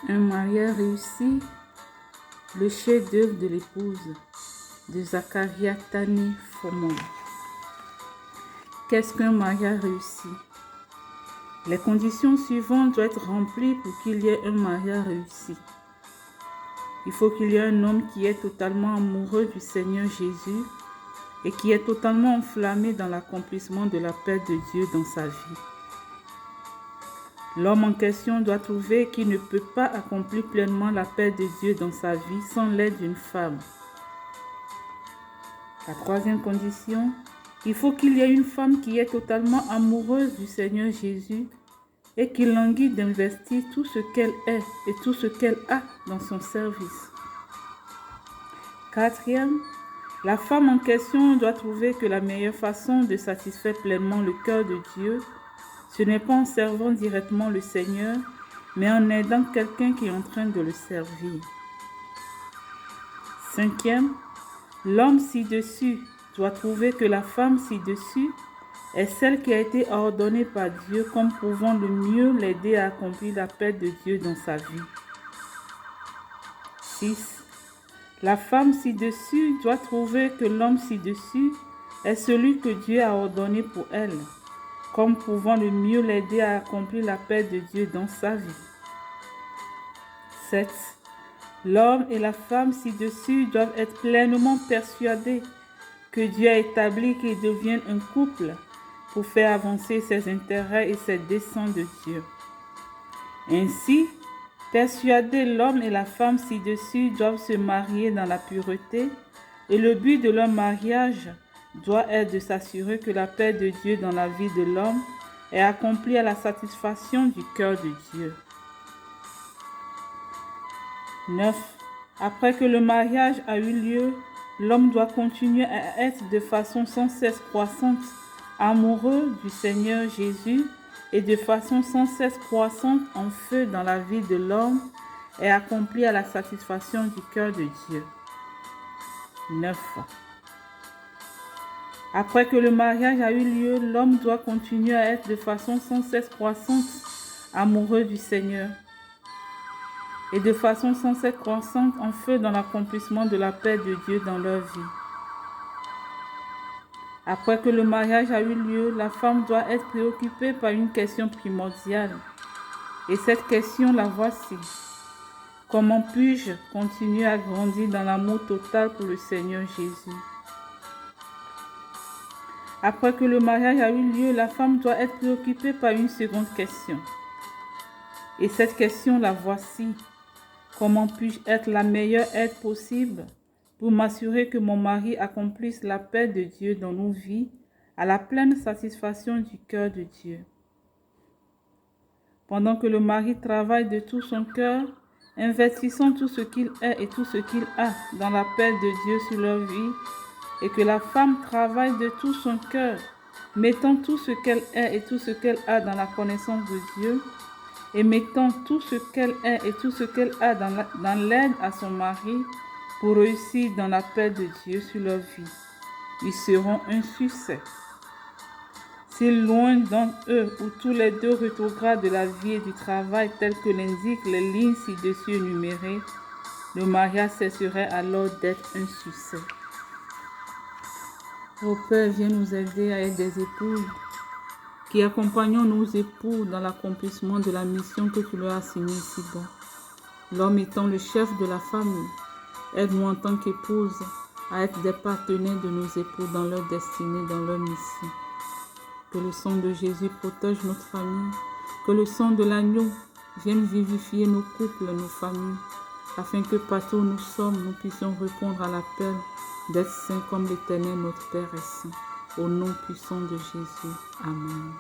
Un mariage réussi, le chef-d'œuvre de l'épouse de Zakaria Tani Fomon. Qu'est-ce qu'un mariage réussi? Les conditions suivantes doivent être remplies pour qu'il y ait un mariage réussi. Il faut qu'il y ait un homme qui est totalement amoureux du Seigneur Jésus et qui est totalement enflammé dans l'accomplissement de la paix de Dieu dans sa vie. L'homme en question doit trouver qu'il ne peut pas accomplir pleinement la paix de Dieu dans sa vie sans l'aide d'une femme. La troisième condition, il faut qu'il y ait une femme qui est totalement amoureuse du Seigneur Jésus et qui languit d'investir tout ce qu'elle est et tout ce qu'elle a dans son service. Quatrième, la femme en question doit trouver que la meilleure façon de satisfaire pleinement le cœur de Dieu, ce n'est pas en servant directement le Seigneur, mais en aidant quelqu'un qui est en train de le servir. Cinquième, l'homme ci-dessus doit trouver que la femme ci-dessus est celle qui a été ordonnée par Dieu comme pouvant le mieux l'aider à accomplir la paix de Dieu dans sa vie. 6. La femme ci-dessus doit trouver que l'homme ci-dessus est celui que Dieu a ordonné pour elle, comme pouvant le mieux l'aider à accomplir la paix de Dieu dans sa vie. 7. L'homme et la femme ci-dessus doivent être pleinement persuadés que Dieu a établi qu'ils deviennent un couple pour faire avancer ses intérêts et ses desseins de Dieu. Ainsi, persuadés, l'homme et la femme ci-dessus doivent se marier dans la pureté et le but de leur mariage doit être de s'assurer que la paix de Dieu dans la vie de l'homme est accomplie à la satisfaction du cœur de Dieu. 9. Après que le mariage a eu lieu, l'homme doit continuer à être de façon sans cesse croissante amoureux du Seigneur Jésus et de façon sans cesse croissante en feu dans la vie de l'homme et accompli à la satisfaction du cœur de Dieu. 9. Après que le mariage a eu lieu, l'homme doit continuer à être de façon sans cesse croissante amoureux du Seigneur et de façon sans cesse croissante en feu dans l'accomplissement de la paix de Dieu dans leur vie. Après que le mariage a eu lieu, la femme doit être préoccupée par une question primordiale. Et cette question, la voici. Comment puis-je continuer à grandir dans l'amour total pour le Seigneur Jésus? Après que le mariage a eu lieu, la femme doit être préoccupée par une seconde question. Et cette question, la voici. Comment puis-je être la meilleure aide possible pour m'assurer que mon mari accomplisse la paix de Dieu dans nos vies à la pleine satisfaction du cœur de Dieu? Pendant que le mari travaille de tout son cœur, investissant tout ce qu'il est et tout ce qu'il a dans la paix de Dieu sur leur vie, et que la femme travaille de tout son cœur, mettant tout ce qu'elle est et tout ce qu'elle a dans la connaissance de Dieu, et mettant tout ce qu'elle est et tout ce qu'elle a dans l'aide à son mari pour réussir dans la paix de Dieu sur leur vie. Ils seront un succès. Si loin d'entre eux ou tous les deux rétrogradent de la vie et du travail tel que l'indiquent les lignes ci-dessus énumérées, le mariage cesserait alors d'être un succès. Ô Père, viens nous aider à être des épouses qui accompagnons nos époux dans l'accomplissement de la mission que tu leur as assignée ici-bas. L'homme étant le chef de la famille, aide-nous en tant qu'épouse à être des partenaires de nos époux dans leur destinée, dans leur mission. Que le sang de Jésus protège notre famille, que le sang de l'agneau vienne vivifier nos couples, nos familles, afin que partout où nous sommes, nous puissions répondre à l'appel d'être saints comme l'Éternel notre Père est saint. Au nom puissant de Jésus. Amen.